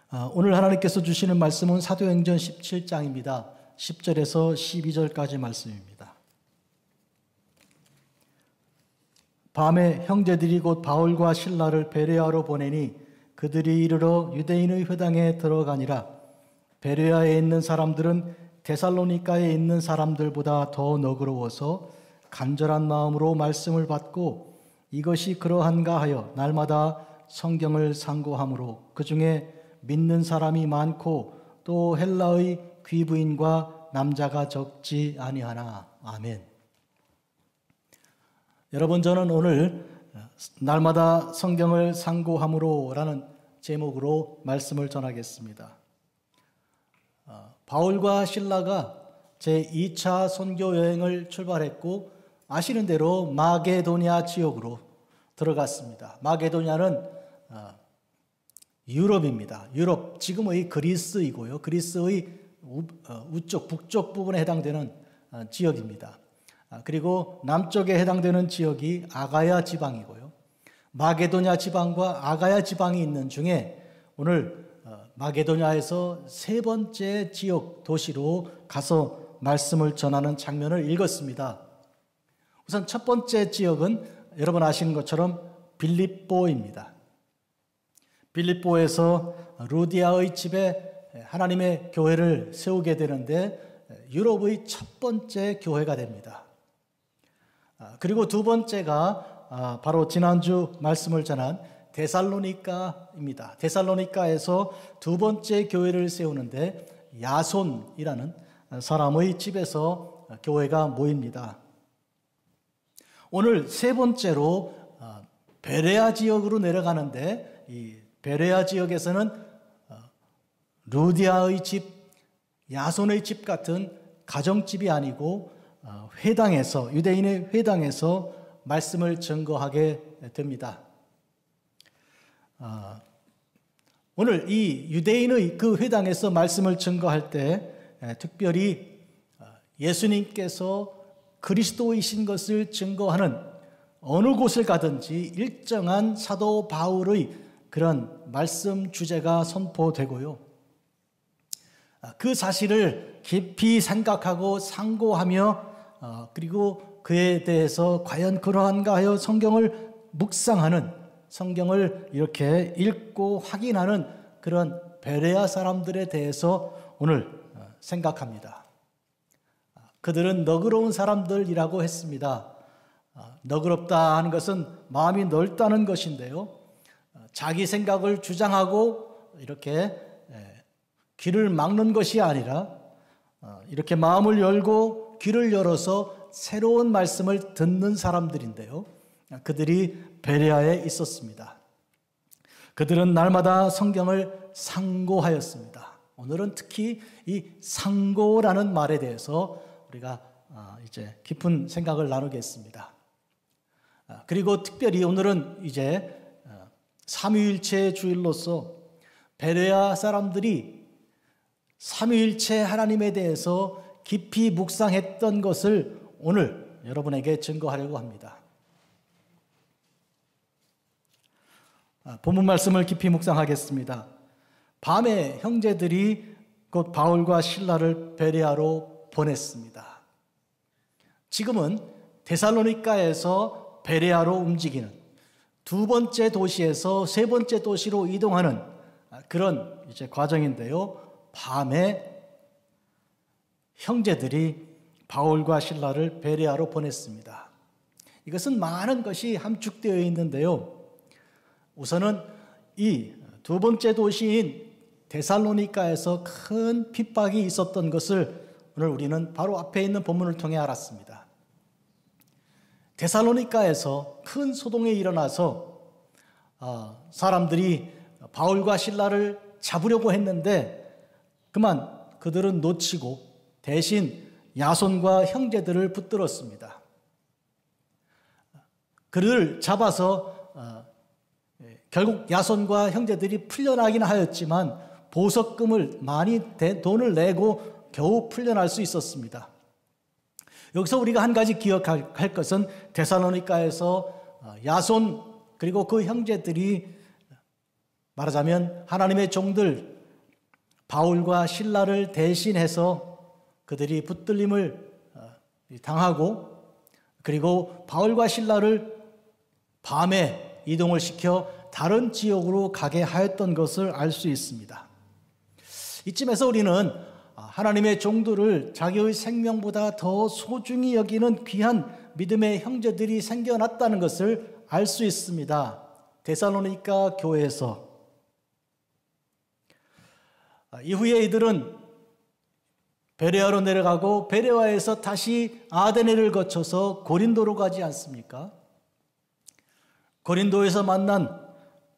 오늘 하나님께서 주시는 말씀은 사도행전 17장입니다. 10절에서 12절까지 말씀입니다. 밤에 형제들이 곧 바울과 실라를 베레아로 보내니 그들이 이르러 유대인의 회당에 들어가니라. 베레아에 있는 사람들은 데살로니가에 있는 사람들보다 더 너그러워서 간절한 마음으로 말씀을 받고 이것이 그러한가 하여 날마다 성경을 상고함으로 그 중에 믿는 사람이 많고 또 헬라의 귀부인과 남자가 적지 아니하나. 아멘. 여러분, 저는 오늘 날마다 성경을 상고함으로 라는 제목으로 말씀을 전하겠습니다. 바울과 실라가 제2차 선교 여행을 출발했고 아시는 대로 마게도냐 지역으로 들어갔습니다. 마게도냐는 유럽입니다. 유럽, 지금의 그리스이고요. 그리스의 우쪽, 북쪽 부분에 해당되는 지역입니다. 그리고 남쪽에 해당되는 지역이 아가야 지방이고요. 마게도냐 지방과 아가야 지방이 있는 중에 오늘 마게도냐에서 세 번째 지역 도시로 가서 말씀을 전하는 장면을 읽었습니다. 우선 첫 번째 지역은 여러분 아시는 것처럼 빌립보입니다. 빌립보에서 루디아의 집에 하나님의 교회를 세우게 되는데 유럽의 첫 번째 교회가 됩니다. 그리고 두 번째가 바로 지난주 말씀을 전한 데살로니가입니다. 데살로니가에서 두 번째 교회를 세우는데 야손이라는 사람의 집에서 교회가 모입니다. 오늘 세 번째로 베레아 지역으로 내려가는데 이 베레아 지역에서는 루디아의 집, 야손의 집 같은 가정집이 아니고 회당에서, 유대인의 회당에서 말씀을 증거하게 됩니다. 오늘 이 유대인의 그 회당에서 말씀을 증거할 때 특별히 예수님께서 그리스도이신 것을 증거하는 어느 곳을 가든지 일정한 사도 바울의 그런 말씀 주제가 선포되고요. 그 사실을 깊이 생각하고 상고하며 그리고 그에 대해서 과연 그러한가 하여 성경을 묵상하는, 성경을 이렇게 읽고 확인하는 그런 베레아 사람들에 대해서 오늘 생각합니다. 그들은 너그러운 사람들이라고 했습니다. 너그럽다 하는 것은 마음이 넓다는 것인데요. 자기 생각을 주장하고 이렇게 귀를 막는 것이 아니라 이렇게 마음을 열고 귀를 열어서 새로운 말씀을 듣는 사람들인데요. 그들이 베레아에 있었습니다. 그들은 날마다 성경을 상고하였습니다. 오늘은 특히 이 상고라는 말에 대해서 우리가 이제 깊은 생각을 나누겠습니다. 그리고 특별히 오늘은 이제 삼위일체 주일로서 베레아 사람들이 삼위일체 하나님에 대해서 깊이 묵상했던 것을 오늘 여러분에게 증거하려고 합니다. 본문 말씀을 깊이 묵상하겠습니다. 밤에 형제들이 곧 바울과 실라를 베레아로 보냈습니다. 지금은 데살로니가에서 베레아로 움직이는 두 번째 도시에서 세 번째 도시로 이동하는 그런 이제 과정인데요. 밤에 형제들이 바울과 실라를 베레아로 보냈습니다. 이것은 많은 것이 함축되어 있는데요. 우선은 이 두 번째 도시인 데살로니가에서 큰 핍박이 있었던 것을 오늘 우리는 바로 앞에 있는 본문을 통해 알았습니다. 데살로니가에서 큰 소동이 일어나서 사람들이 바울과 실라를 잡으려고 했는데 그만 그들은 놓치고 대신 야손과 형제들을 붙들었습니다. 그를 잡아서 결국 야손과 형제들이 풀려나긴 하였지만 보석금을 많이 돈을 내고 겨우 풀려날 수 있었습니다. 여기서 우리가 한 가지 기억할 것은 데살로니가에서 야손 그리고 그 형제들이 말하자면 하나님의 종들 바울과 실라를 대신해서 그들이 붙들림을 당하고, 그리고 바울과 실라를 밤에 이동을 시켜 다른 지역으로 가게 하였던 것을 알 수 있습니다. 이쯤에서 우리는 하나님의 종들을 자기의 생명보다 더 소중히 여기는 귀한 믿음의 형제들이 생겨났다는 것을 알 수 있습니다. 데살로니가 교회에서. 이후에 이들은 베레아로 내려가고 베레아에서 다시 아데네를 거쳐서 고린도로 가지 않습니까? 고린도에서 만난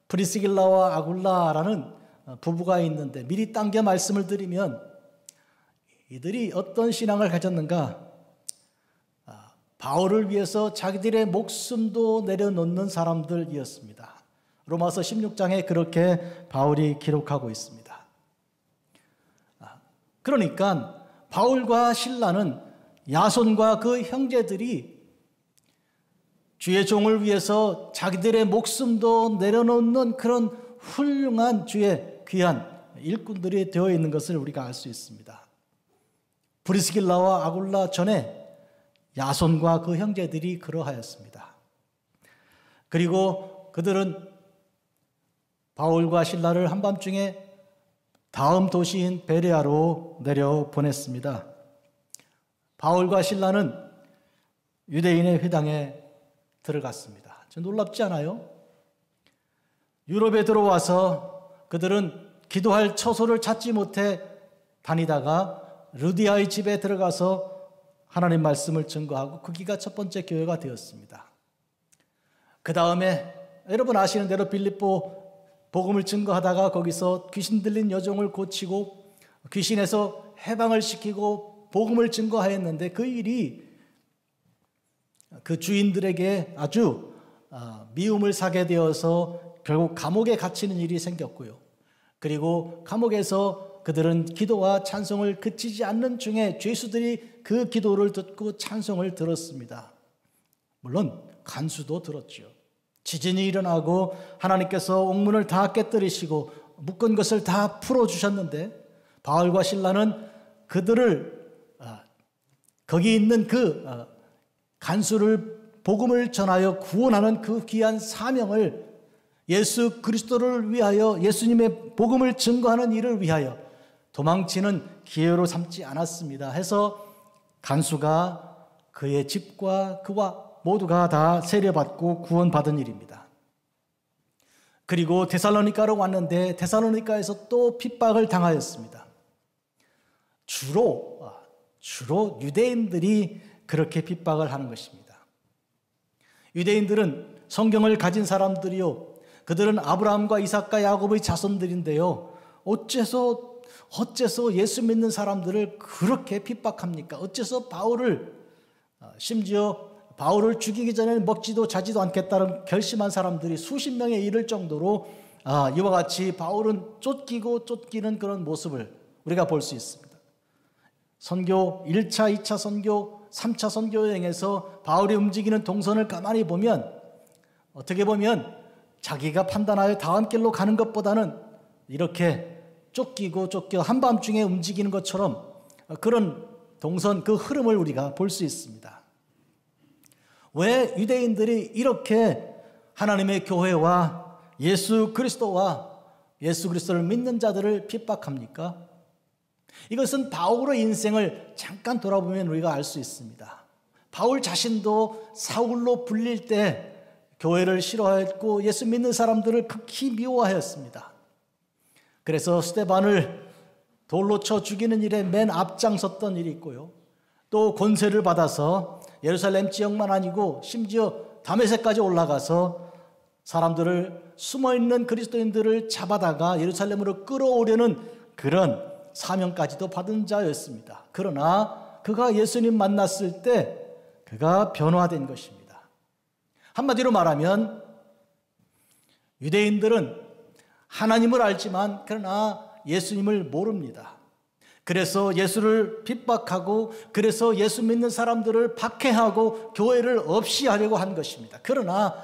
프리스길라와 아굴라라는 부부가 있는데, 미리 당겨 말씀을 드리면 이들이 어떤 신앙을 가졌는가? 바울을 위해서 자기들의 목숨도 내려놓는 사람들이었습니다. 로마서 16장에 그렇게 바울이 기록하고 있습니다. 그러니까 바울과 실라는 야손과 그 형제들이 주의 종을 위해서 자기들의 목숨도 내려놓는 그런 훌륭한 주의 귀한 일꾼들이 되어 있는 것을 우리가 알 수 있습니다. 브리스길라와 아굴라 전에 야손과 그 형제들이 그러하였습니다. 그리고 그들은 바울과 실라를 한밤중에 다음 도시인 베레아로 내려 보냈습니다. 바울과 실라는 유대인의 회당에 들어갔습니다. 좀 놀랍지 않아요? 유럽에 들어와서 그들은 기도할 처소를 찾지 못해 다니다가 루디아의 집에 들어가서 하나님 말씀을 증거하고 거기가 첫 번째 교회가 되었습니다. 그 다음에 여러분 아시는 대로 빌립보 복음을 증거하다가 거기서 귀신 들린 여종을 고치고 귀신에서 해방을 시키고 복음을 증거하였는데, 그 일이 그 주인들에게 아주 미움을 사게 되어서 결국 감옥에 갇히는 일이 생겼고요. 그리고 감옥에서 그들은 기도와 찬송을 그치지 않는 중에 죄수들이 그 기도를 듣고 찬송을 들었습니다. 물론 간수도 들었죠. 지진이 일어나고 하나님께서 옥문을 다 깨뜨리시고 묶은 것을 다 풀어주셨는데, 바울과 실라는 그들을 거기 있는 그 간수를 복음을 전하여 구원하는 그 귀한 사명을, 예수 그리스도를 위하여 예수님의 복음을 증거하는 일을 위하여 도망치는 기회로 삼지 않았습니다. 해서 간수가 그의 집과 그와 모두가 다 세례받고 구원받은 일입니다. 그리고 데살로니가로 왔는데 데살로니가에서 또 핍박을 당하였습니다. 주로 유대인들이 그렇게 핍박을 하는 것입니다. 유대인들은 성경을 가진 사람들이요, 그들은 아브라함과 이삭과 야곱의 자손들인데요, 어째서 예수 믿는 사람들을 그렇게 핍박합니까? 어째서 심지어 바울을 죽이기 전에 먹지도 자지도 않겠다는 결심한 사람들이 수십 명에 이를 정도로 이와 같이 바울은 쫓기는 그런 모습을 우리가 볼 수 있습니다. 선교 1차, 2차 선교, 3차 선교 여행에서 바울이 움직이는 동선을 가만히 보면 어떻게 보면 자기가 판단하여 다음 길로 가는 것보다는 이렇게 쫓겨 한밤중에 움직이는 것처럼 그런 동선, 그 흐름을 우리가 볼 수 있습니다. 왜 유대인들이 이렇게 하나님의 교회와 예수 그리스도를 믿는 자들을 핍박합니까? 이것은 바울의 인생을 잠깐 돌아보면 우리가 알 수 있습니다. 바울 자신도 사울로 불릴 때 교회를 싫어했고 예수 믿는 사람들을 극히 미워하였습니다. 그래서 스데반을 돌로 쳐 죽이는 일에 맨 앞장섰던 일이 있고요. 또 권세를 받아서 예루살렘 지역만 아니고 심지어 다메섹까지 올라가서 사람들을, 숨어있는 그리스도인들을 잡아다가 예루살렘으로 끌어오려는 그런 사명까지도 받은 자였습니다. 그러나 그가 예수님 만났을 때 그가 변화된 것입니다. 한마디로 말하면 유대인들은 하나님을 알지만 그러나 예수님을 모릅니다. 그래서 예수를 핍박하고, 그래서 예수 믿는 사람들을 박해하고 교회를 없이 하려고 한 것입니다. 그러나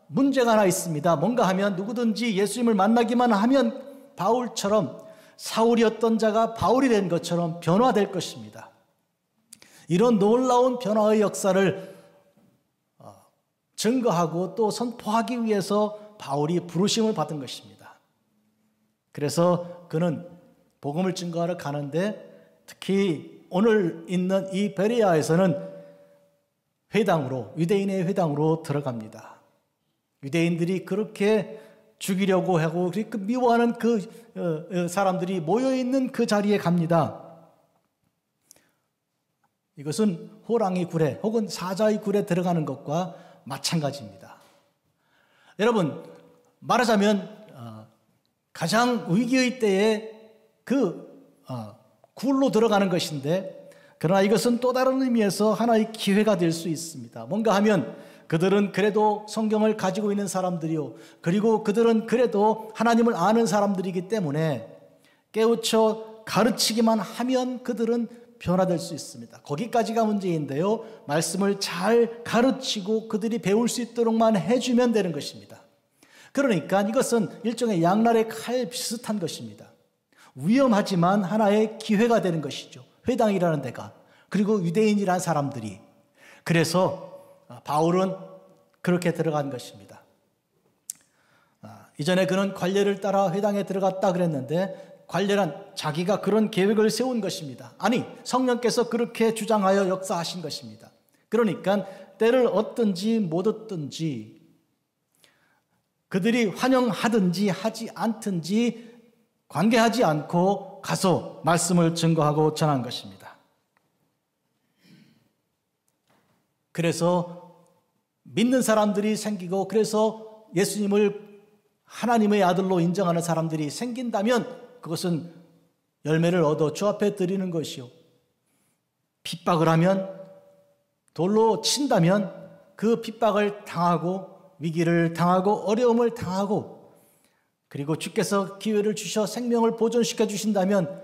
문제가 하나 있습니다. 뭔가 하면 누구든지 예수님을 만나기만 하면 바울처럼 사울이었던 자가 바울이 된 것처럼 변화될 것입니다. 이런 놀라운 변화의 역사를 증거하고 또 선포하기 위해서 바울이 부르심을 받은 것입니다. 그래서 그는 복음을 증거하러 가는데 특히 오늘 있는 이 베레아에서는 회당으로, 유대인의 회당으로 들어갑니다. 유대인들이 그렇게 죽이려고 하고 미워하는 그 사람들이 모여있는 그 자리에 갑니다. 이것은 호랑이 굴에 혹은 사자의 굴에 들어가는 것과 마찬가지입니다. 여러분, 말하자면 가장 위기의 때에 굴로 들어가는 것인데, 그러나 이것은 또 다른 의미에서 하나의 기회가 될 수 있습니다. 뭔가 하면 그들은 그래도 성경을 가지고 있는 사람들이요, 그리고 그들은 그래도 하나님을 아는 사람들이기 때문에 깨우쳐 가르치기만 하면 그들은 변화될 수 있습니다. 거기까지가 문제인데요, 말씀을 잘 가르치고 그들이 배울 수 있도록만 해주면 되는 것입니다. 그러니까 이것은 일종의 양날의 칼 비슷한 것입니다. 위험하지만 하나의 기회가 되는 것이죠. 회당이라는 데가, 그리고 유대인이라는 사람들이. 그래서 바울은 그렇게 들어간 것입니다. 이전에 그는 관례를 따라 회당에 들어갔다 그랬는데, 관례란 자기가 그런 계획을 세운 것입니다. 아니, 성령께서 그렇게 주장하여 역사하신 것입니다. 그러니까 때를 얻든지 못 얻든지, 그들이 환영하든지 하지 않든지 관계하지 않고 가서 말씀을 증거하고 전한 것입니다. 그래서 믿는 사람들이 생기고, 그래서 예수님을 하나님의 아들로 인정하는 사람들이 생긴다면 그것은 열매를 얻어 주 앞에 드리는 것이요, 핍박을 하면, 돌로 친다면 그 핍박을 당하고 위기를 당하고 어려움을 당하고, 그리고 주께서 기회를 주셔 생명을 보존시켜 주신다면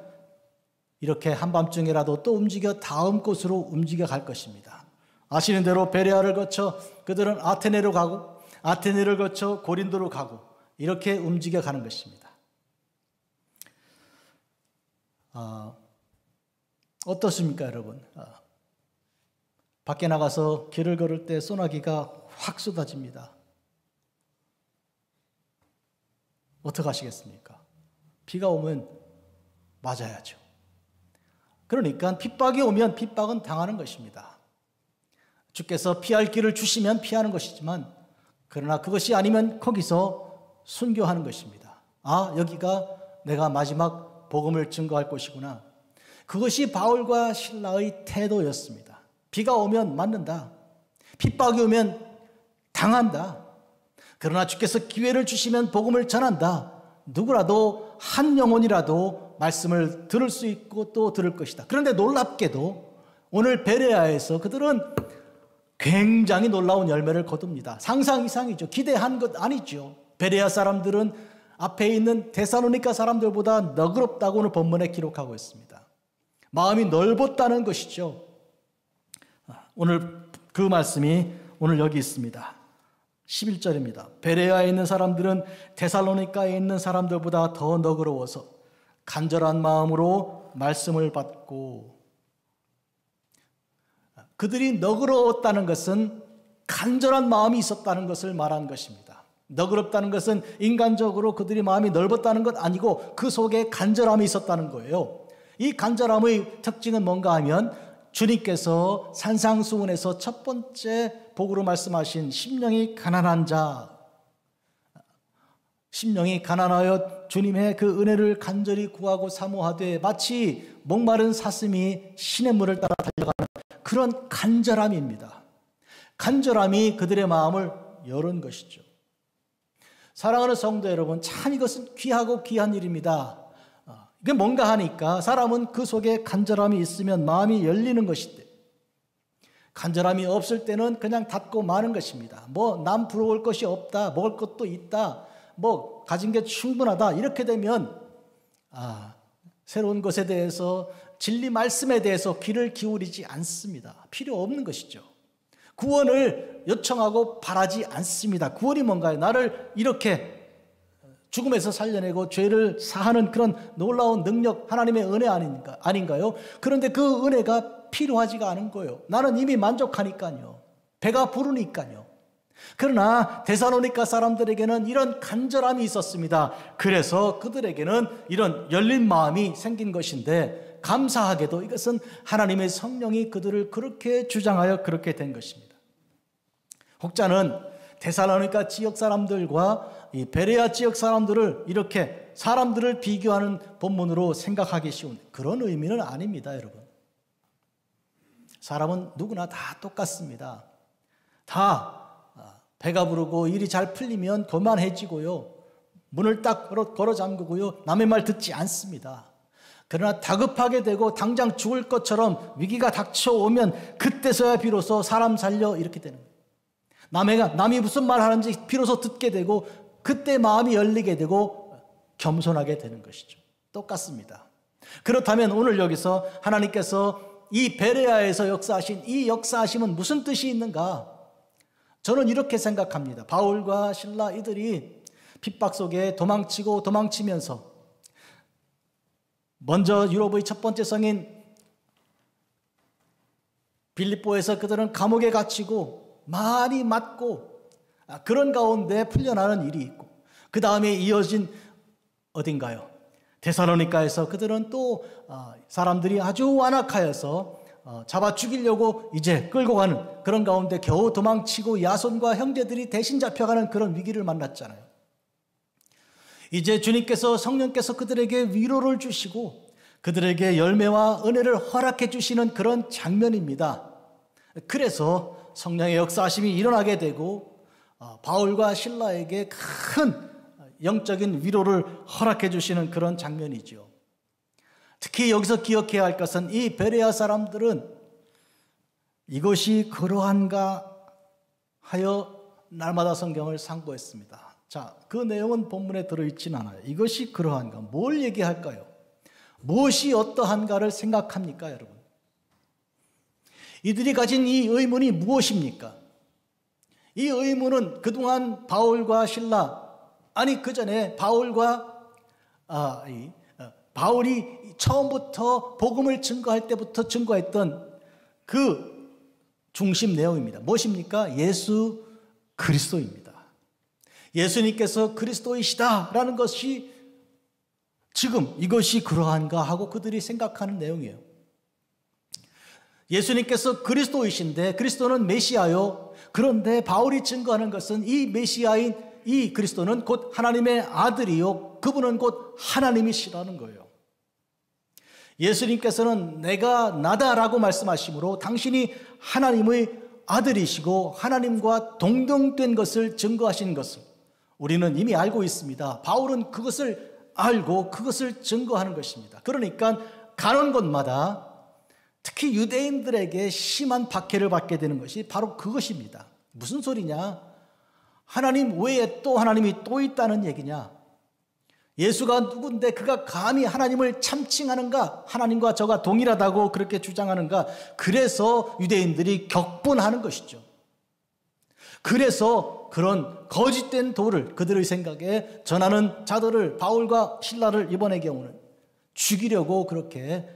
이렇게 한밤중이라도 또 움직여 다음 곳으로 움직여 갈 것입니다. 아시는 대로 베레아를 거쳐 그들은 아테네로 가고, 아테네를 거쳐 고린도로 가고, 이렇게 움직여 가는 것입니다. 어떻습니까, 여러분? 밖에 나가서 길을 걸을 때 소나기가 확 쏟아집니다. 어떻게 하시겠습니까? 비가 오면 맞아야죠. 그러니까 핍박이 오면 핍박은 당하는 것입니다. 주께서 피할 길을 주시면 피하는 것이지만, 그러나 그것이 아니면 거기서 순교하는 것입니다. 아, 여기가 내가 마지막 복음을 증거할 곳이구나. 그것이 바울과 실라의 태도였습니다. 비가 오면 맞는다. 핍박이 오면 당한다. 그러나 주께서 기회를 주시면 복음을 전한다. 누구라도 한 영혼이라도 말씀을 들을 수 있고 또 들을 것이다. 그런데 놀랍게도 오늘 베레아에서 그들은 굉장히 놀라운 열매를 거둡니다. 상상 이상이죠. 기대한 것 아니죠. 베레아 사람들은 앞에 있는 데살로니가 사람들보다 너그럽다고 오늘 본문에 기록하고 있습니다. 마음이 넓었다는 것이죠. 오늘 그 말씀이 오늘 여기 있습니다. 11절입니다. 베레아에 있는 사람들은 데살로니가에 있는 사람들보다 더 너그러워서 간절한 마음으로 말씀을 받고, 그들이 너그러웠다는 것은 간절한 마음이 있었다는 것을 말하는 것입니다. 너그럽다는 것은 인간적으로 그들이 마음이 넓었다는 것 아니고 그 속에 간절함이 있었다는 거예요. 이 간절함의 특징은 뭔가 하면 주님께서 산상수훈에서 첫 번째 복으로 말씀하신 심령이 가난한 자, 심령이 가난하여 주님의 그 은혜를 간절히 구하고 사모하되 마치 목마른 사슴이 시냇물을 따라 달려가는 그런 간절함입니다. 간절함이 그들의 마음을 여는 것이죠. 사랑하는 성도 여러분, 참 이것은 귀하고 귀한 일입니다. 이게 뭔가 하니까 사람은 그 속에 간절함이 있으면 마음이 열리는 것인데, 간절함이 없을 때는 그냥 닫고 마는 것입니다. 뭐 남 부러울 것이 없다, 먹을 것도 있다, 뭐 가진 게 충분하다, 이렇게 되면 새로운 것에 대해서, 진리 말씀에 대해서 귀를 기울이지 않습니다. 필요 없는 것이죠. 구원을 요청하고 바라지 않습니다. 구원이 뭔가요? 나를 이렇게 죽음에서 살려내고 죄를 사하는 그런 놀라운 능력, 하나님의 은혜 아닌가요? 그런데 그 은혜가 필요하지가 않은 거예요. 나는 이미 만족하니까요. 배가 부르니까요. 그러나 데살로니가 사람들에게는 이런 간절함이 있었습니다. 그래서 그들에게는 이런 열린 마음이 생긴 것인데, 감사하게도 이것은 하나님의 성령이 그들을 그렇게 주장하여 그렇게 된 것입니다. 혹자는 데살로니가 지역 사람들과 이 베레아 지역 사람들을 이렇게 사람들을 비교하는 본문으로 생각하기 쉬운 그런 의미는 아닙니다, 여러분. 사람은 누구나 다 똑같습니다. 다 배가 부르고 일이 잘 풀리면 교만해지고요, 문을 딱 걸어 잠그고요, 남의 말 듣지 않습니다. 그러나 다급하게 되고 당장 죽을 것처럼 위기가 닥쳐오면 그때서야 비로소 사람 살려 이렇게 되는 거예요. 남이 무슨 말 하는지 비로소 듣게 되고 그때 마음이 열리게 되고 겸손하게 되는 것이죠. 똑같습니다. 그렇다면 오늘 여기서 하나님께서 이 베레아에서 역사하신 이 역사하심은 무슨 뜻이 있는가? 저는 이렇게 생각합니다. 바울과 실라 이들이 핍박 속에 도망치면서 먼저 유럽의 첫 번째 성인 빌립보에서 그들은 감옥에 갇히고 많이 맞고 그런 가운데 풀려나는 일이 있고, 그 다음에 이어진 어딘가요? 데살로니가에서 그들은 또 사람들이 아주 완악하여서 잡아 죽이려고 이제 끌고 가는 그런 가운데 겨우 도망치고 야손과 형제들이 대신 잡혀가는 그런 위기를 만났잖아요. 이제 주님께서, 성령께서 그들에게 위로를 주시고 그들에게 열매와 은혜를 허락해 주시는 그런 장면입니다. 그래서 성령의 역사하심이 일어나게 되고 바울과 실라에게 큰 영적인 위로를 허락해 주시는 그런 장면이죠. 특히 여기서 기억해야 할 것은 이 베레아 사람들은 이것이 그러한가 하여 날마다 성경을 상고했습니다. 자, 그 내용은 본문에 들어있진 않아요. 이것이 그러한가, 뭘 얘기할까요? 무엇이 어떠한가를 생각합니까, 여러분? 이들이 가진 이 의문이 무엇입니까? 이 의문은 그동안 바울과 실라, 아니 그 전에 바울이 처음부터 복음을 증거할 때부터 증거했던 그 중심 내용입니다. 무엇입니까? 예수 그리스도입니다. 예수님께서 그리스도이시다라는 것이 지금 이것이 그러한가 하고 그들이 생각하는 내용이에요. 예수님께서 그리스도이신데 그리스도는 메시아요. 그런데 바울이 증거하는 것은 이 메시아인 이 그리스도는 곧 하나님의 아들이요, 그분은 곧 하나님이시라는 거예요. 예수님께서는 내가 나다라고 말씀하시므로 당신이 하나님의 아들이시고 하나님과 동등된 것을 증거하신 것을 우리는 이미 알고 있습니다. 바울은 그것을 알고 그것을 증거하는 것입니다. 그러니까 가는 곳마다 특히 유대인들에게 심한 박해를 받게 되는 것이 바로 그것입니다. 무슨 소리냐? 하나님 외에 또 하나님이 또 있다는 얘기냐? 예수가 누군데 그가 감히 하나님을 참칭하는가? 하나님과 저가 동일하다고 그렇게 주장하는가? 그래서 유대인들이 격분하는 것이죠. 그래서 그런 거짓된 도를 그들의 생각에 전하는 자들을, 바울과 실라를 이번의 경우는 죽이려고 그렇게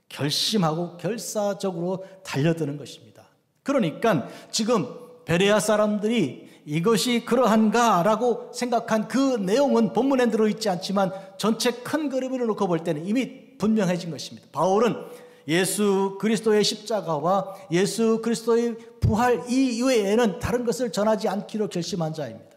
결심하고 결사적으로 달려드는 것입니다. 그러니까 지금 베레아 사람들이 이것이 그러한가라고 생각한 그 내용은 본문에 들어있지 않지만 전체 큰 그림을 놓고 볼 때는 이미 분명해진 것입니다. 바울은 예수 그리스도의 십자가와 예수 그리스도의 부활 이외에는 다른 것을 전하지 않기로 결심한 자입니다.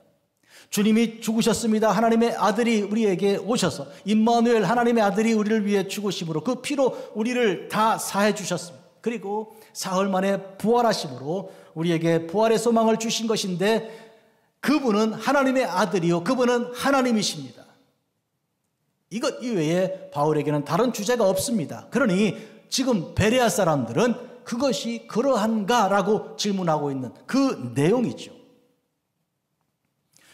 주님이 죽으셨습니다. 하나님의 아들이 우리에게 오셔서 임마누엘, 하나님의 아들이 우리를 위해 죽으심으로 그 피로 우리를 다 사해 주셨습니다. 그리고 사흘 만에 부활하심으로 우리에게 부활의 소망을 주신 것인데 그분은 하나님의 아들이요, 그분은 하나님이십니다. 이것 이외에 바울에게는 다른 주제가 없습니다. 그러니 지금 베레아 사람들은 그것이 그러한가라고 질문하고 있는 그 내용이죠.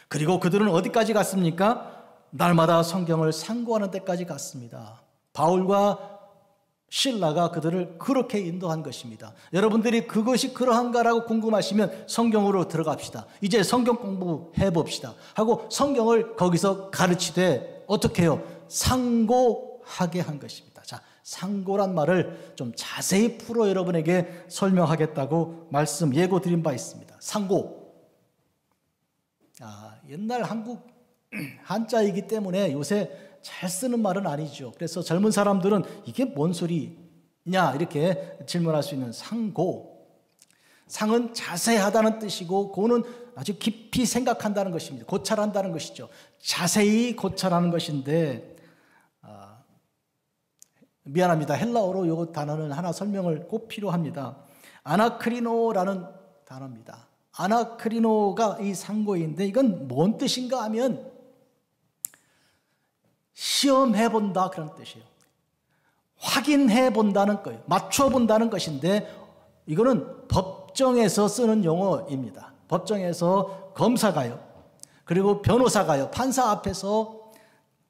그리고 그들은 어디까지 갔습니까? 날마다 성경을 상고하는 데까지 갔습니다. 바울과 신라가 그들을 그렇게 인도한 것입니다. 여러분들이 그것이 그러한가라고 궁금하시면 성경으로 들어갑시다. 이제 성경 공부해 봅시다 하고 성경을 거기서 가르치되 어떻게 해요? 상고하게 한 것입니다. 자, 상고란 말을 좀 자세히 풀어 여러분에게 설명하겠다고 말씀 예고 드린 바 있습니다. 상고. 옛날 한국 한자이기 때문에 요새 잘 쓰는 말은 아니죠. 그래서 젊은 사람들은 이게 뭔 소리냐 이렇게 질문할 수 있는 상고. 상은 자세하다는 뜻이고 고는 아주 깊이 생각한다는 것입니다. 고찰한다는 것이죠. 자세히 고찰하는 것인데 미안합니다. 헬라어로 이 단어는 하나 설명을 꼭 필요합니다. 아나크리노라는 단어입니다. 아나크리노가 이 상고인데 이건 뭔 뜻인가 하면 시험해본다 그런 뜻이에요. 확인해본다는 거예요. 맞춰본다는 것인데 이거는 법정에서 쓰는 용어입니다. 법정에서 검사가요. 그리고 변호사가요. 판사 앞에서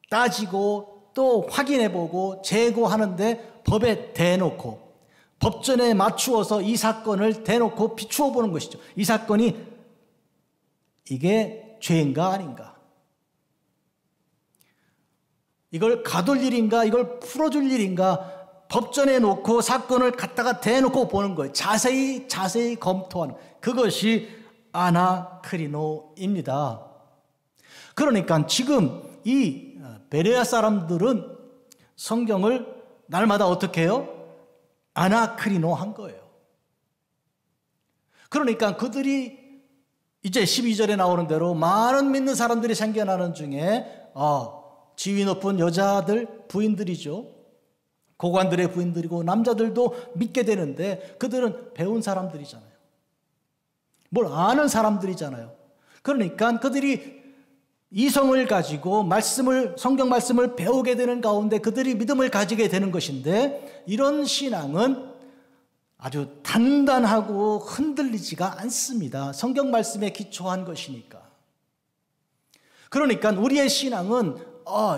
따지고 또 확인해보고 재고하는데 법에 대놓고 법전에 맞추어서 이 사건을 대놓고 비추어 보는 것이죠. 이 사건이 이게 죄인가 아닌가? 이걸 가둘 일인가? 이걸 풀어줄 일인가? 법전에 놓고 사건을 갖다가 대놓고 보는 거예요. 자세히 검토하는 그것이 아나크리노입니다. 그러니까 지금 이 베레아 사람들은 성경을 날마다 어떻게 해요? 아나크리노 한 거예요. 그러니까 그들이 이제 12절에 나오는 대로 많은 믿는 사람들이 생겨나는 중에 지위 높은 여자들 부인들이죠. 고관들의 부인들이고 남자들도 믿게 되는데 그들은 배운 사람들이잖아요. 뭘 아는 사람들이잖아요. 그러니까 그들이 이성을 가지고 성경 말씀을 배우게 되는 가운데 그들이 믿음을 가지게 되는 것인데 이런 신앙은 아주 단단하고 흔들리지가 않습니다. 성경 말씀에 기초한 것이니까. 그러니까 우리의 신앙은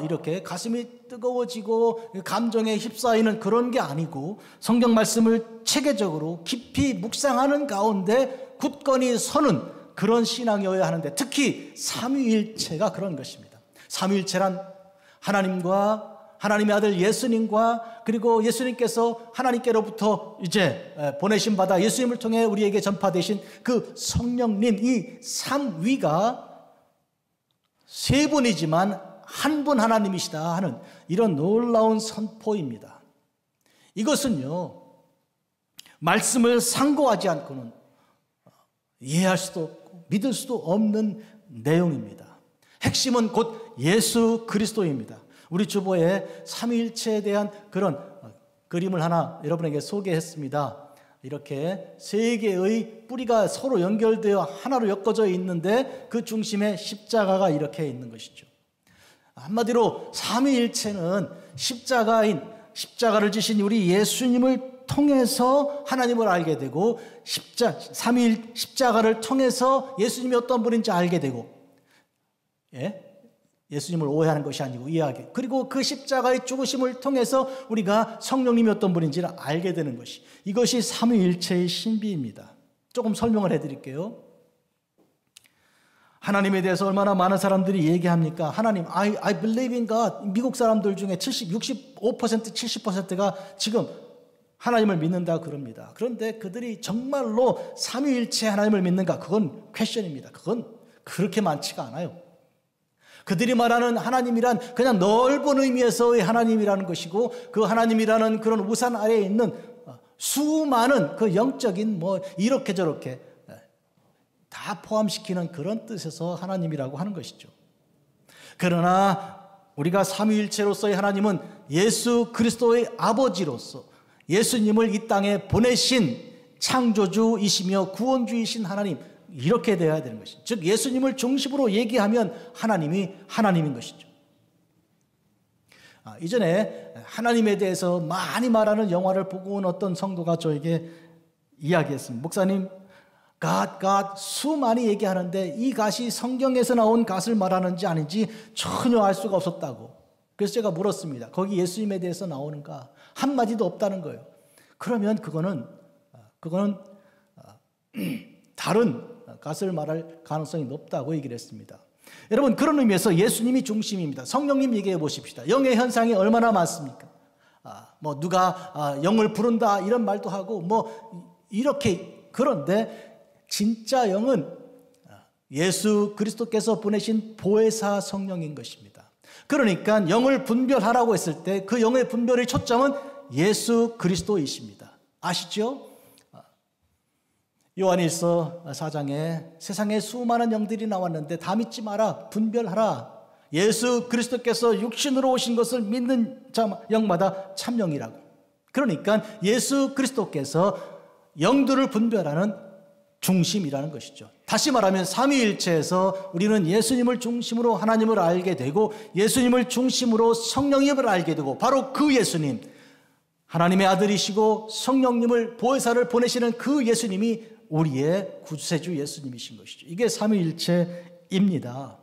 이렇게 가슴이 뜨거워지고 감정에 휩싸이는 그런 게 아니고 성경 말씀을 체계적으로 깊이 묵상하는 가운데 굳건히 서는 그런 신앙이어야 하는데 특히 삼위일체가 그런 것입니다. 삼위일체란 하나님과 하나님의 아들 예수님과 그리고 예수님께서 하나님께로부터 이제 보내신 바다 예수님을 통해 우리에게 전파되신 그 성령님 이 삼위가 세 분이지만 한 분 하나님이시다 하는 이런 놀라운 선포입니다. 이것은요 말씀을 상고하지 않고는 이해할 수도 없고 믿을 수도 없는 내용입니다. 핵심은 곧 예수 그리스도입니다. 우리 주보에 삼위일체에 대한 그런 그림을 하나 여러분에게 소개했습니다. 이렇게 세 개의 뿌리가 서로 연결되어 하나로 엮어져 있는데 그 중심에 십자가가 이렇게 있는 것이죠. 한마디로 삼위일체는 십자가를 지신 우리 예수님을 통해서 하나님을 알게 되고 십자가를 통해서 예수님이 어떤 분인지 알게 되고 예수님을 오해하는 것이 아니고 이해하게 그리고 그 십자가의 죽으심을 통해서 우리가 성령님이 어떤 분인지를 알게 되는 것이 이것이 삼위일체의 신비입니다. 조금 설명을 해드릴게요. 하나님에 대해서 얼마나 많은 사람들이 얘기합니까? 하나님, I believe in God. 미국 사람들 중에 65%, 70%가 지금 하나님을 믿는다 그럽니다. 그런데 그들이 정말로 삼위일체 하나님을 믿는가? 그건 퀘션입니다. 그건 그렇게 많지가 않아요. 그들이 말하는 하나님이란 그냥 넓은 의미에서의 하나님이라는 것이고 그 하나님이라는 그런 우산 아래에 있는 수많은 그 영적인 이렇게 저렇게 다 포함시키는 그런 뜻에서 하나님이라고 하는 것이죠. 그러나 우리가 삼위일체로서의 하나님은 예수 그리스도의 아버지로서 예수님을 이 땅에 보내신 창조주이시며 구원주이신 하나님 이렇게 되어야 되는 것이죠. 즉 예수님을 중심으로 얘기하면 하나님이 하나님인 것이죠. 이전에 하나님에 대해서 많이 말하는 영화를 보고 온 어떤 성도가 저에게 이야기했습니다. 목사님 God 수많이 얘기하는데 이 갓이 성경에서 나온 갓을 말하는지 아닌지 전혀 알 수가 없었다고. 그래서 제가 물었습니다. 거기 예수님에 대해서 나오는가? 한마디도 없다는 거예요. 그러면 그거는 다른 것을 말할 가능성이 높다고 얘기를 했습니다. 여러분, 그런 의미에서 예수님이 중심입니다. 성령님 얘기해 보십시다. 영의 현상이 얼마나 많습니까? 누가 영을 부른다 이런 말도 하고 이렇게. 그런데 진짜 영은 예수 그리스도께서 보내신 보혜사 성령인 것입니다. 그러니까 영을 분별하라고 했을 때 그 영의 분별의 초점은 예수 그리스도이십니다. 아시죠? 요한일서 4장에 세상에 수많은 영들이 나왔는데 다 믿지 마라, 분별하라. 예수 그리스도께서 육신으로 오신 것을 믿는 영마다 참영이라고. 그러니까 예수 그리스도께서 영들을 분별하는 중심이라는 것이죠. 다시 말하면 삼위일체에서 우리는 예수님을 중심으로 하나님을 알게 되고 예수님을 중심으로 성령님을 알게 되고 바로 그 예수님, 하나님의 아들이시고 성령님을 보혜사를 보내시는 그 예수님이 우리의 구세주 예수님이신 것이죠. 이게 삼위일체입니다.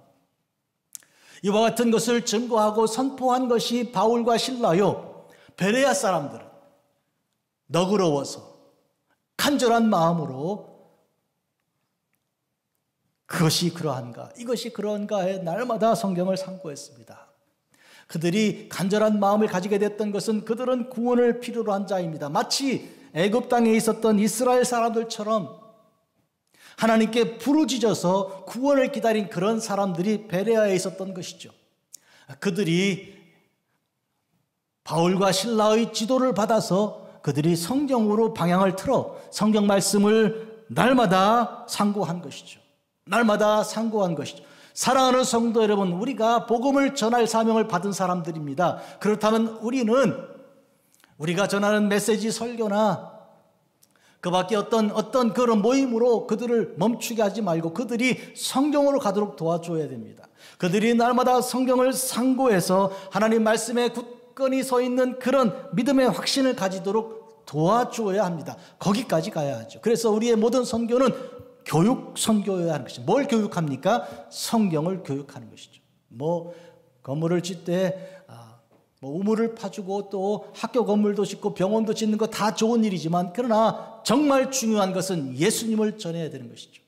이와 같은 것을 증거하고 선포한 것이 바울과 실라요. 베레아 사람들은 너그러워서 간절한 마음으로 그것이 그러한가, 이것이 그러한가에 날마다 성경을 상고했습니다. 그들이 간절한 마음을 가지게 됐던 것은 그들은 구원을 필요로 한 자입니다. 마치 애굽 땅에 있었던 이스라엘 사람들처럼 하나님께 부르짖어서 구원을 기다린 그런 사람들이 베레아에 있었던 것이죠. 그들이 바울과 실라의 지도를 받아서 그들이 성경으로 방향을 틀어 성경 말씀을 날마다 상고한 것이죠. 날마다 상고한 것이죠. 사랑하는 성도 여러분, 우리가 복음을 전할 사명을 받은 사람들입니다. 그렇다면 우리가 전하는 메시지 설교나 그 밖에 어떤 그런 모임으로 그들을 멈추게 하지 말고 그들이 성경으로 가도록 도와줘야 됩니다. 그들이 날마다 성경을 상고해서 하나님 말씀에 굳건히 서 있는 그런 믿음의 확신을 가지도록 도와줘야 합니다. 거기까지 가야 하죠. 그래서 우리의 모든 선교는 교육 선교여야 하는 것이죠. 뭘 교육합니까? 성경을 교육하는 것이죠. 건물을 짓되 우물을 파주고 또 학교 건물도 짓고 병원도 짓는 거 다 좋은 일이지만 그러나 정말 중요한 것은 예수님을 전해야 되는 것이죠.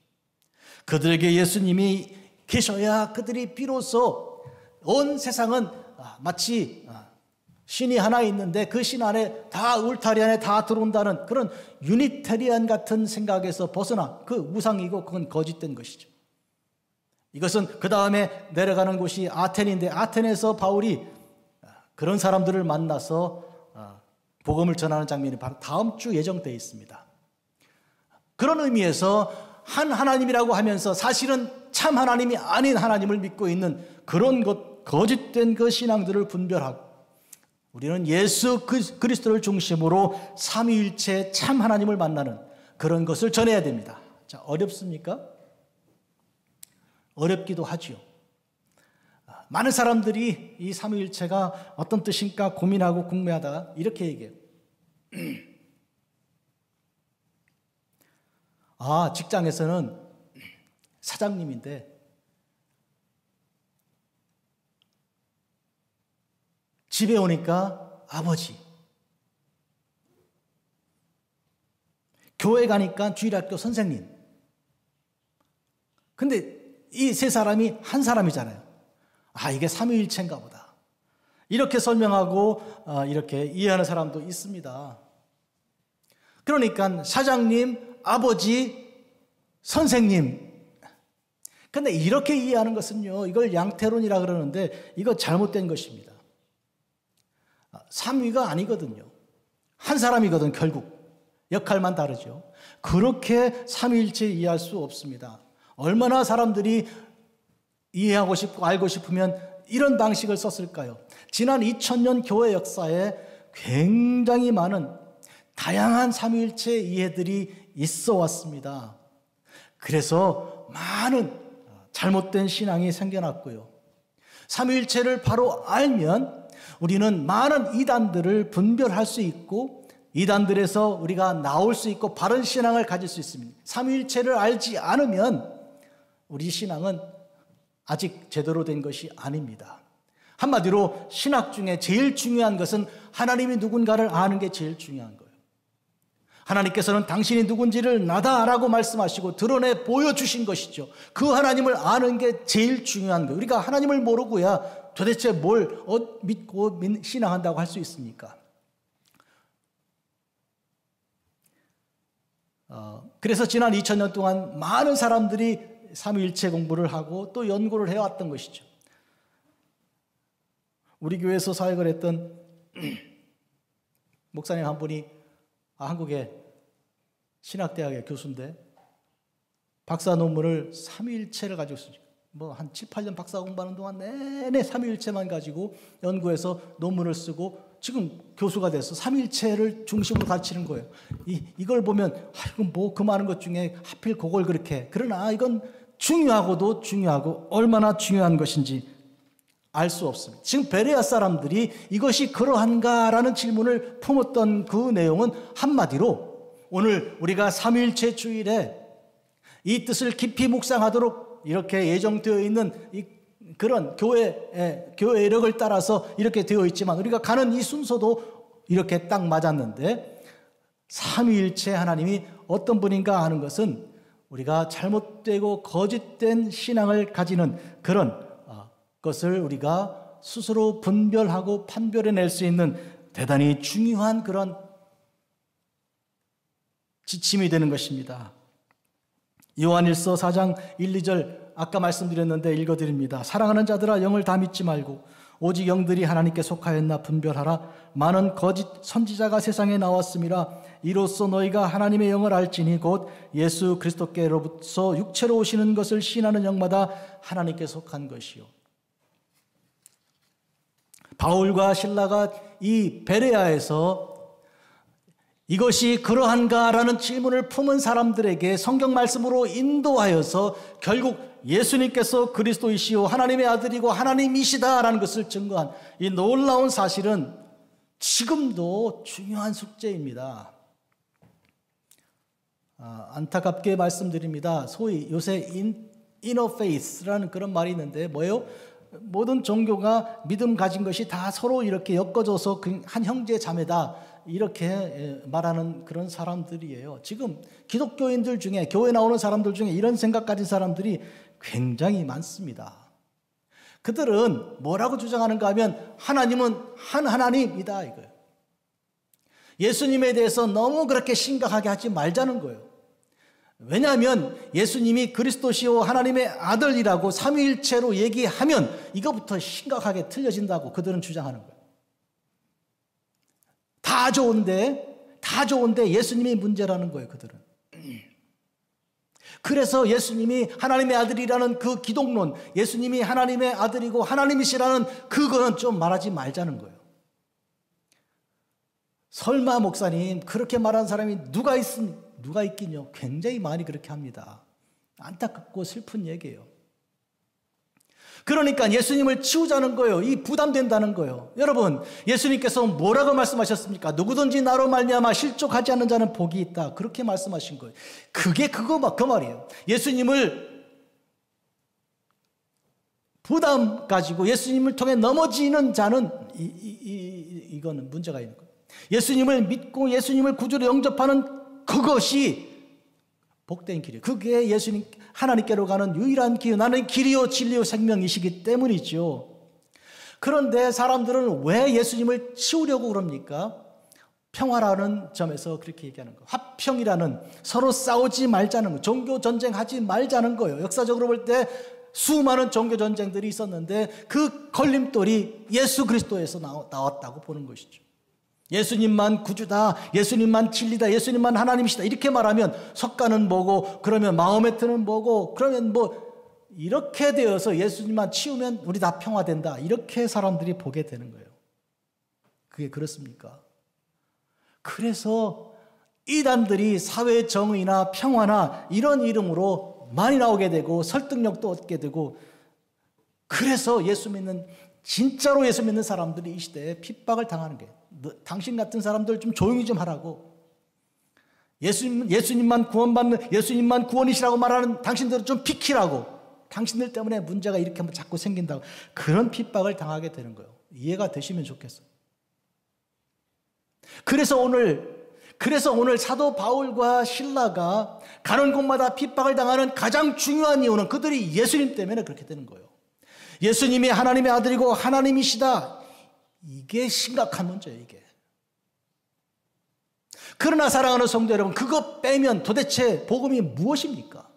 그들에게 예수님이 계셔야 그들이 비로소 온 세상은 마치 신이 하나 있는데 그 신 안에 다 울타리 안에 다 들어온다는 그런 유니테리안 같은 생각에서 벗어나 그 우상이고 그건 거짓된 것이죠. 이것은 그 다음에 내려가는 곳이 아텐인데 아텐에서 바울이 그런 사람들을 만나서 복음을 전하는 장면이 바로 다음 주 예정되어 있습니다. 그런 의미에서 한 하나님이라고 하면서 사실은 참 하나님이 아닌 하나님을 믿고 있는 그런 거짓된 그 신앙들을 분별하고 우리는 예수 그리스도를 중심으로 삼위일체 참 하나님을 만나는 그런 것을 전해야 됩니다. 자, 어렵습니까? 어렵기도 하죠. 많은 사람들이 이 삼위일체가 어떤 뜻인가 고민하고 궁금해하다 이렇게 얘기해요. 직장에서는 사장님인데 집에 오니까 아버지, 교회 가니까 주일학교 선생님. 근데 이 세 사람이 한 사람이잖아요. 이게 삼위일체인가 보다. 이렇게 설명하고 이렇게 이해하는 사람도 있습니다. 그러니까 사장님, 아버지, 선생님. 근데 이렇게 이해하는 것은요, 이걸 양태론이라 그러는데 이거 잘못된 것입니다. 삼위가 아니거든요. 한 사람이거든 결국. 역할만 다르죠. 그렇게 삼위일체 이해할 수 없습니다. 얼마나 사람들이 이해하고 싶고 알고 싶으면 이런 방식을 썼을까요? 지난 2000년 교회 역사에 굉장히 많은 다양한 삼위일체 이해들이 있어 왔습니다. 그래서 많은 잘못된 신앙이 생겨났고요. 삼위일체를 바로 알면 우리는 많은 이단들을 분별할 수 있고 이단들에서 우리가 나올 수 있고 바른 신앙을 가질 수 있습니다. 삼위일체를 알지 않으면 우리 신앙은 아직 제대로 된 것이 아닙니다. 한마디로 신학 중에 제일 중요한 것은 하나님이 누군가를 아는 게 제일 중요한 거예요. 하나님께서는 당신이 누군지를 나다라고 말씀하시고 드러내 보여주신 것이죠. 그 하나님을 아는 게 제일 중요한 거예요. 우리가 하나님을 모르고야 도대체 뭘 믿고 신앙한다고 할 수 있습니까? 그래서 지난 2000년 동안 많은 사람들이 삼위일체 공부를 하고 또 연구를 해왔던 것이죠. 우리 교회에서 사역을 했던 목사님 한 분이 한국의 신학대학의 교수인데 박사 논문을 삼위일체를 가지고 쓰죠. 한 7, 8년 박사 공부하는 동안 내내 삼위일체만 가지고 연구해서 논문을 쓰고 지금 교수가 돼서 삼위일체를 중심으로 가르치는 거예요. 이걸 보면 이건 그 많은 것 중에 하필 그걸 그렇게, 그러나 이건 중요하고도 중요하고 얼마나 중요한 것인지 알 수 없습니다. 지금 베레아 사람들이 이것이 그러한가라는 질문을 품었던 그 내용은 한마디로 오늘 우리가 삼위일체 주일에 이 뜻을 깊이 묵상하도록 이렇게 예정되어 있는 그런 교회의 이력을 따라서 이렇게 되어 있지만 우리가 가는 이 순서도 이렇게 딱 맞았는데, 삼위일체 하나님이 어떤 분인가 하는 것은 우리가 잘못되고 거짓된 신앙을 가지는 그런 것을 우리가 스스로 분별하고 판별해낼 수 있는 대단히 중요한 그런 지침이 되는 것입니다. 요한일서 4장 1, 2절 아까 말씀드렸는데 읽어드립니다. 사랑하는 자들아, 영을 다 믿지 말고 오직 영들이 하나님께 속하였나 분별하라. 많은 거짓 선지자가 세상에 나왔음이라. 이로써 너희가 하나님의 영을 알지니 곧 예수 그리스도께로부터 육체로 오시는 것을 신하는 영마다 하나님께 속한 것이요. 바울과 실라가 이 베레아에서 이것이 그러한가라는 질문을 품은 사람들에게 성경 말씀으로 인도하여서 결국 예수님께서 그리스도이시오 하나님의 아들이고 하나님이시다라는 것을 증거한 이 놀라운 사실은 지금도 중요한 숙제입니다. 안타깝게 말씀드립니다. 소위 요새 인어페이스라는 그런 말이 있는데 뭐예요? 모든 종교가 믿음 가진 것이 다 서로 이렇게 엮어져서 한 형제 자매다 이렇게 말하는 그런 사람들이에요. 지금 기독교인들 중에, 교회 나오는 사람들 중에 이런 생각 가진 사람들이 굉장히 많습니다. 그들은 뭐라고 주장하는가 하면 하나님은 한 하나님이다 이거예요. 예수님에 대해서 너무 그렇게 심각하게 하지 말자는 거예요. 왜냐하면 예수님이 그리스도시요 하나님의 아들이라고 삼위일체로 얘기하면 이거부터 심각하게 틀려진다고 그들은 주장하는 거예요. 다 좋은데 예수님이 문제라는 거예요, 그들은. 그래서 예수님이 하나님의 아들이라는 그 기독론, 예수님이 하나님의 아들이고 하나님이시라는 그거는 좀 말하지 말자는 거예요. 설마 목사님 그렇게 말하는 사람이 누가 있긴요. 굉장히 많이 그렇게 합니다. 안타깝고 슬픈 얘기예요. 그러니까 예수님을 치우자는 거예요. 이 부담된다는 거예요. 여러분, 예수님께서 뭐라고 말씀하셨습니까? 누구든지 나로 말미암아 실족하지 않는 자는 복이 있다. 그렇게 말씀하신 거예요. 그게 그 말이에요. 예수님을 부담 가지고 예수님을 통해 넘어지는 자는 이거는 문제가 있는 거예요. 예수님을 믿고 예수님을 구주로 영접하는 그것이 복된 길이에요. 그게 예수님 하나님께로 가는 유일한 길, 나는 길이요 진리요 생명이시기 때문이죠. 그런데 사람들은 왜 예수님을 치우려고 그럽니까? 평화라는 점에서 그렇게 얘기하는 거예요. 화평이라는, 서로 싸우지 말자는 거예요. 종교 전쟁하지 말자는 거예요. 역사적으로 볼 때 수많은 종교 전쟁들이 있었는데 그 걸림돌이 예수 그리스도에서 나왔다고 보는 것이죠. 예수님만 구주다, 예수님만 진리다, 예수님만 하나님이시다 이렇게 말하면 석가는 뭐고, 그러면 마호메트는 뭐고, 그러면 이렇게 되어서 예수님만 치우면 우리 다 평화된다 이렇게 사람들이 보게 되는 거예요. 그게 그렇습니까? 그래서 이단들이 사회 정의나 평화나 이런 이름으로 많이 나오게 되고 설득력도 얻게 되고, 그래서 진짜로 예수 믿는 사람들이 이 시대에 핍박을 당하는 거예요. 당신 같은 사람들 좀 조용히 좀 하라고. 예수님만 구원이시라고 말하는 당신들은 좀 비키라고. 당신들 때문에 문제가 이렇게 자꾸 생긴다고 그런 핍박을 당하게 되는 거예요. 이해가 되시면 좋겠어요. 그래서 오늘 사도 바울과 실라가 가는 곳마다 핍박을 당하는 가장 중요한 이유는 그들이 예수님 때문에 그렇게 되는 거예요. 예수님이 하나님의 아들이고 하나님이시다. 이게 심각한 문제예요, 이게. 그러나 사랑하는 성도 여러분, 그거 빼면 도대체 복음이 무엇입니까?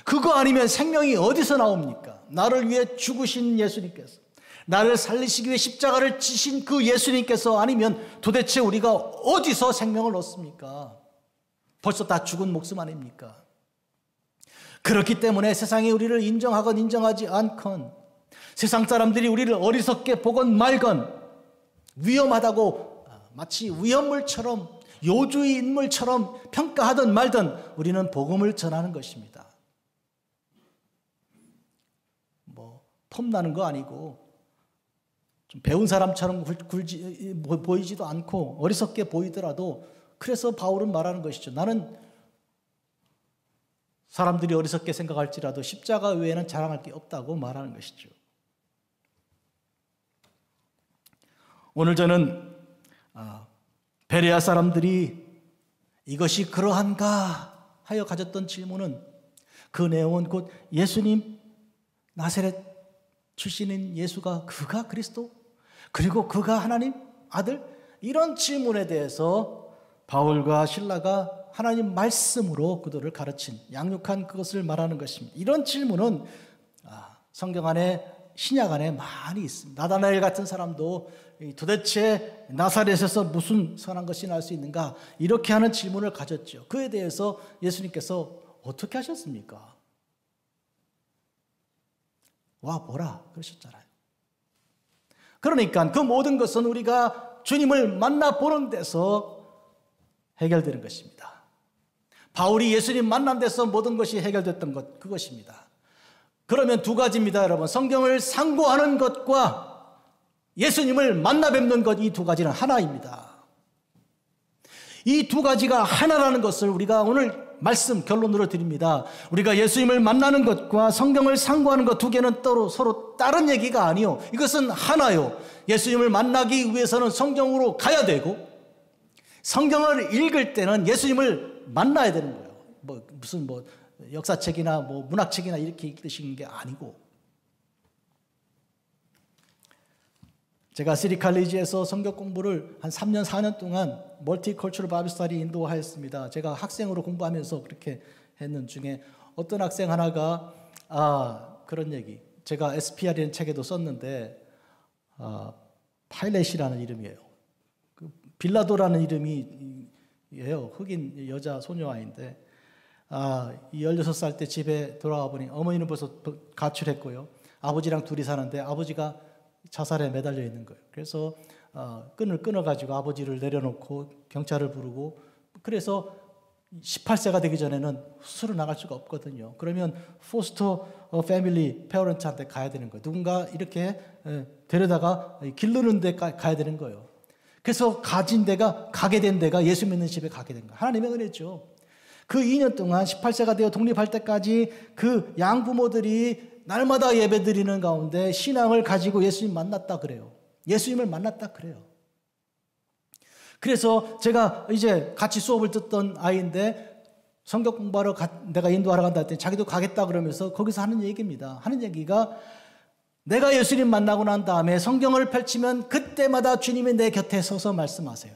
그거 아니면 생명이 어디서 나옵니까? 나를 위해 죽으신 예수님께서, 나를 살리시기 위해 십자가를 지신 그 예수님께서 아니면 도대체 우리가 어디서 생명을 얻습니까? 벌써 다 죽은 목숨 아닙니까? 그렇기 때문에 세상이 우리를 인정하건 인정하지 않건, 세상 사람들이 우리를 어리석게 보건 말건, 위험하다고 마치 위험물처럼 요주의 인물처럼 평가하든 말든 우리는 복음을 전하는 것입니다. 폼나는 거 아니고 좀 배운 사람처럼 보이지도 않고 어리석게 보이더라도, 그래서 바울은 말하는 것이죠. 나는 사람들이 어리석게 생각할지라도 십자가 외에는 자랑할 게 없다고 말하는 것이죠. 오늘 저는 베레아 사람들이 이것이 그러한가 하여 가졌던 질문은, 그 내용은 곧 예수님, 나사렛 출신인 예수가 그가 그리스도, 그리고 그가 하나님 아들, 이런 질문에 대해서 바울과 실라가 하나님 말씀으로 그들을 가르친, 양육한 그것을 말하는 것입니다. 이런 질문은 성경 안에, 신약 안에 많이 있습니다. 나다나엘 같은 사람도 도대체 나사렛에서 무슨 선한 것이 날 수 있는가, 이렇게 하는 질문을 가졌죠. 그에 대해서 예수님께서 어떻게 하셨습니까? 와 보라 그러셨잖아요. 그러니까 그 모든 것은 우리가 주님을 만나보는 데서 해결되는 것입니다. 바울이 예수님 만난 데서 모든 것이 해결됐던 것, 그것입니다. 그러면 두 가지입니다, 여러분. 성경을 상고하는 것과 예수님을 만나 뵙는 것, 이 두 가지는 하나입니다. 이 두 가지가 하나라는 것을 우리가 오늘 말씀 결론으로 드립니다. 우리가 예수님을 만나는 것과 성경을 상고하는 것 두 개는 서로 다른 얘기가 아니요, 이것은 하나요. 예수님을 만나기 위해서는 성경으로 가야 되고, 성경을 읽을 때는 예수님을 만나야 되는 거예요. 무슨 역사책이나 문학책이나 이렇게 읽으시는 게 아니고. 제가 시리칼리지에서 성경 공부를 한 3년 4년 동안 멀티컬처럴 바이블 스터디 인도하였습니다. 제가 학생으로 공부하면서 그렇게 했는 중에 어떤 학생 하나가 그런 얘기, 제가 SPR이라는 책에도 썼는데 파일렛이라는 이름이에요. 빌라도라는 이름이에요. 흑인 여자 소녀아이인데, 이 16살 때 집에 돌아와 보니 어머니는 벌써 가출했고요. 아버지랑 둘이 사는데 아버지가 자살에 매달려 있는 거예요. 그래서 끈을 끊어가지고 아버지를 내려놓고 경찰을 부르고, 그래서 18세가 되기 전에는 스스로 나갈 수가 없거든요. 그러면 포스터 패밀리 페어런트한테 가야 되는 거예요. 누군가 이렇게 데려다가 기르는 데 가야 되는 거예요. 그래서 가게 된 데가 예수 믿는 집에 가게 된 거예요. 하나님의 은혜죠. 그 2년 동안 18세가 되어 독립할 때까지 그 양부모들이 날마다 예배 드리는 가운데 신앙을 가지고 예수님 만났다 그래요. 예수님을 만났다 그래요. 그래서 제가 이제 같이 수업을 듣던 아이인데, 성경 공부하러 내가 인도하러 간다 했더니 자기도 가겠다 그러면서 거기서 하는 얘기입니다. 하는 얘기가, 내가 예수님 만나고 난 다음에 성경을 펼치면 그때마다 주님이 내 곁에 서서 말씀하세요.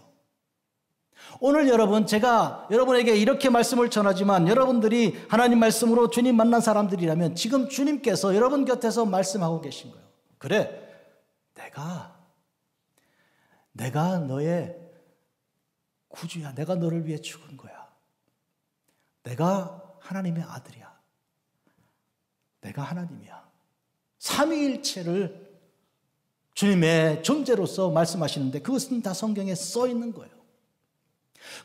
오늘 여러분, 제가 여러분에게 이렇게 말씀을 전하지만 여러분들이 하나님 말씀으로 주님 만난 사람들이라면 지금 주님께서 여러분 곁에서 말씀하고 계신 거예요. 그래, 내가 너의 구주야. 내가 너를 위해 죽은 거야. 내가 하나님의 아들이야. 내가 하나님이야. 삼위일체를 주님의 존재로서 말씀하시는데 그것은 다 성경에 써 있는 거예요.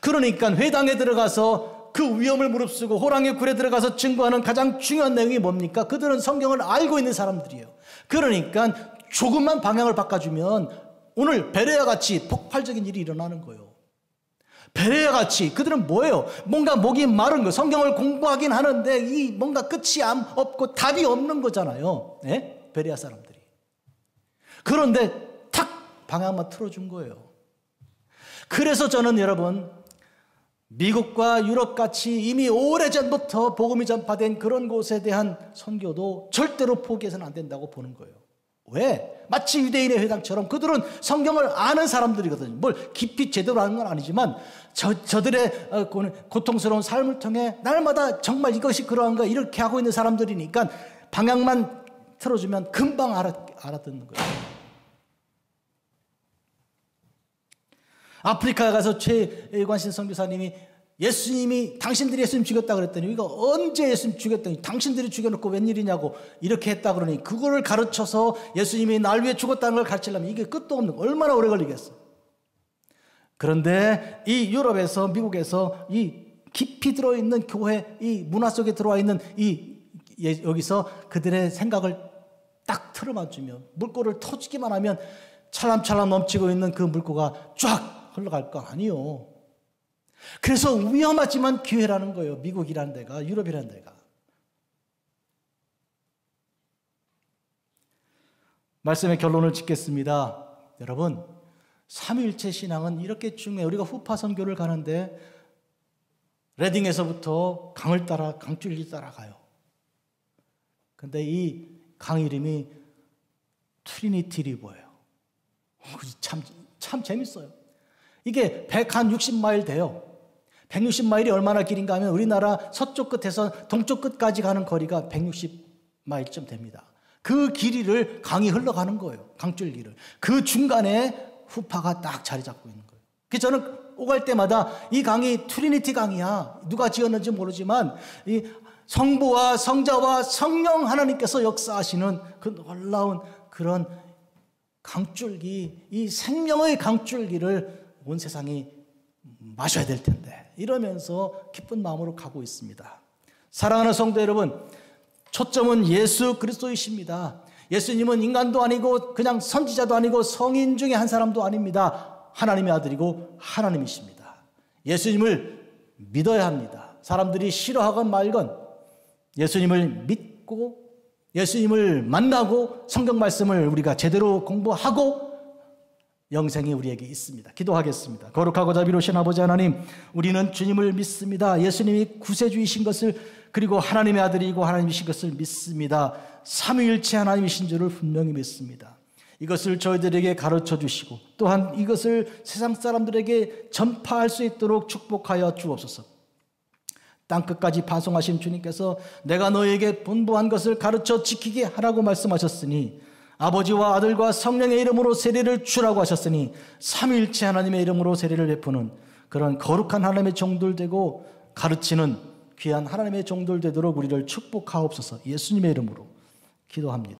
그러니까 회당에 들어가서 그 위험을 무릅쓰고 호랑이 굴에 들어가서 증거하는 가장 중요한 내용이 뭡니까? 그들은 성경을 알고 있는 사람들이에요. 그러니까 조금만 방향을 바꿔주면 오늘 베레아 같이 폭발적인 일이 일어나는 거예요. 베레아 같이 그들은 뭐예요? 뭔가 목이 마른 거, 성경을 공부하긴 하는데 이 뭔가 끝이 없고 답이 없는 거잖아요. 네? 베레아 사람들이. 그런데 탁 방향만 틀어준 거예요. 그래서 저는 여러분, 미국과 유럽같이 이미 오래전부터 복음이 전파된 그런 곳에 대한 선교도 절대로 포기해서는 안 된다고 보는 거예요. 왜? 마치 유대인의 회당처럼 그들은 성경을 아는 사람들이거든요. 뭘 깊이 제대로 아는 건 아니지만 저들의 고통스러운 삶을 통해 날마다 정말 이것이 그러한가 이렇게 하고 있는 사람들이니까 방향만 틀어주면 금방 알아듣는 거예요. 아프리카에 가서 최관신 선교사님이 예수님이 당신들이 예수님 죽였다 그랬더니 이거 언제 예수님 죽였더니 당신들이 죽여놓고 웬일이냐고 이렇게 했다 그러니 그거를 가르쳐서 예수님이 날 위해 죽었다는 걸 가르치려면 이게 끝도 없는 거 얼마나 오래 걸리겠어. 그런데 이 유럽에서 미국에서 이 깊이 들어있는 교회 이 문화 속에 들어와 있는 여기서 그들의 생각을 딱 틀어맞추면 물꼬를 터지기만 하면 찰람찰람 넘치고 있는 그 물꼬가 쫙 흘러갈 거 아니요. 그래서 위험하지만 기회라는 거예요. 미국이라는 데가, 유럽이라는 데가. 말씀의 결론을 짓겠습니다. 여러분, 삼위일체 신앙은 이렇게 중요해요. 우리가 후파 선교를 가는데 레딩에서부터 강을 따라 강줄기 따라가요. 근데 이 강 이름이 트리니티 리버예요. 참 재밌어요. 이게 160마일 돼요. 160마일이 얼마나 길인가 하면 우리나라 서쪽 끝에서 동쪽 끝까지 가는 거리가 160마일쯤 됩니다. 그 길이를 강이 흘러가는 거예요. 강줄기를. 그 중간에 후파가 딱 자리 잡고 있는 거예요. 그래서 저는 오갈 때마다 이 강이 트리니티 강이야. 누가 지었는지 모르지만 이 성부와 성자와 성령 하나님께서 역사하시는 그 놀라운 그런 강줄기, 이 생명의 강줄기를 온 세상이 마셔야 될 텐데 이러면서 기쁜 마음으로 가고 있습니다. 사랑하는 성도 여러분, 초점은 예수 그리스도이십니다. 예수님은 인간도 아니고 그냥 선지자도 아니고 성인 중에 한 사람도 아닙니다. 하나님의 아들이고 하나님이십니다. 예수님을 믿어야 합니다. 사람들이 싫어하건 말건 예수님을 믿고 예수님을 만나고 성경 말씀을 우리가 제대로 공부하고 영생이 우리에게 있습니다. 기도하겠습니다. 거룩하고 자비로우신 아버지 하나님, 우리는 주님을 믿습니다. 예수님이 구세주이신 것을 그리고 하나님의 아들이고 하나님이신 것을 믿습니다. 삼위일체 하나님이신 줄을 분명히 믿습니다. 이것을 저희들에게 가르쳐 주시고 또한 이것을 세상 사람들에게 전파할 수 있도록 축복하여 주옵소서. 땅끝까지 파송하신 주님께서 내가 너에게 분부한 것을 가르쳐 지키게 하라고 말씀하셨으니 아버지와 아들과 성령의 이름으로 세례를 주라고 하셨으니 삼위일체 하나님의 이름으로 세례를 베푸는 그런 거룩한 하나님의 종들 되고 가르치는 귀한 하나님의 종들 되도록 우리를 축복하옵소서. 예수님의 이름으로 기도합니다.